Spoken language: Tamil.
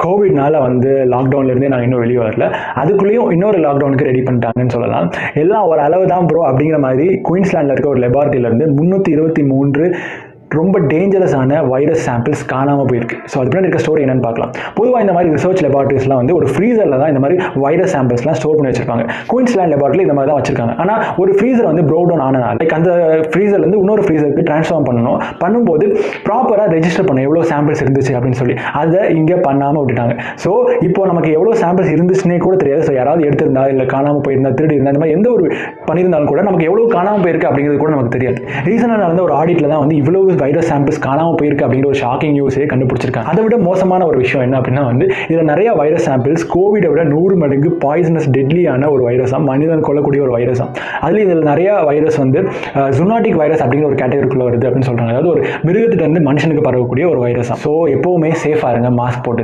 கோவிட்னால வந்து லாக்டவுன்லேருந்தே நாங்கள் இன்னும் வெளியே வரல. அதுக்குள்ளேயும் இன்னொரு லாக்டவுனுக்கு ரெடி பண்ணிட்டாங்கன்னு சொல்லலாம். எல்லாம் ஒரு அளவு தான் ப்ரோ அப்படிங்கிற மாதிரி குயின்ஸ்லாண்டில் இருக்க ஒரு லெபார்ட்டரியிலேருந்து 323 ரொம்ப டேஞ்சரஸான வைரஸ் சாம்பிள்ஸ் காணாமல் போயிருக்கு. ஸோ அது பின்னாடி இருக்க ஸ்டோரி என்னன்னு பார்க்கலாம். பொதுவாக இந்த மாதிரி ரிசர்ச் லெபார்ட்டரிஸ்லாம் வந்து ஒரு ஃப்ரீசரில் தான் இந்த மாதிரி வைரஸ் சாம்பிள்ஸ்லாம் ஸ்டோர் பண்ணி வச்சிருப்பாங்க. குயின்ஸ்லாண்ட் லெபார்ட்டரியில் இந்த மாதிரி தான் வச்சிருக்காங்க. ஆனால் ஒரு ஃப்ரீசர் வந்து ப்ரோ டவுன் ஆனனால லைக் அந்த ஃப்ரீசர்லேருந்து இன்னொரு ஃப்ரீசருக்கு ட்ரான்ஸ்ஃபார்ம் பண்ணும்போது ப்ராப்பராக ரெஜிஸ்டர் பண்ண எவ்வளோ சாம்பிள்ஸ் இருந்துச்சு அப்படின்னு சொல்லி அதை இங்கே பண்ணாமல் விட்டுட்டாங்க. ஸோ இப்போ நமக்கு எவ்வளோ சாம்பிள்ஸ் இருந்துச்சுன்னே கூட தெரியாது. ஸோ யாராவது எடுத்திருந்தா இல்லை காணாமல் போயிருந்தா திருடி இருந்தால் இந்த மாதிரி எந்த ஒரு பண்ணியிருந்தாலும் கூட நமக்கு எவ்வளோ காணாமல் போயிருக்கு அப்படிங்கிறது கூட நமக்கு தெரியாது. ரீசனாக நடந்த ஒரு ஆடிட்டில் தான் வந்து இவ்வளோ வைரஸ் சாம்பிள்ஸ் காணாமல் போயிருக்கு அப்படிங்கிற ஒரு ஷாக்கிங் நியூஸே கண்டுபிடிச்சிருக்காங்க. அதை விட மோசமான ஒரு விஷயம் என்ன அப்படின்னா வந்து இதில் நிறைய வைரஸ் சாம்பிள்ஸ் கோவிடை விட 100 மடங்கு பாய்சனஸ் டெட்லியான ஒரு வைரஸாக மனிதன் கொள்ளக்கூடிய ஒரு வைரஸாக. அதில் இதில் நிறைய வைரஸ் வந்து ஜூனாட்டிக் வைரஸ் அப்படிங்கிற ஒரு கேட்டகரிக்குள்ள வருது அப்படின்னு சொல்றாங்க. அதாவது ஒரு மிருகத்திலிருந்து மனுஷனுக்கு பரவக்கூடிய ஒரு வைரஸாக. ஸோ எப்பவுமே சேஃபாக இருங்க, மாஸ்க் போட்டு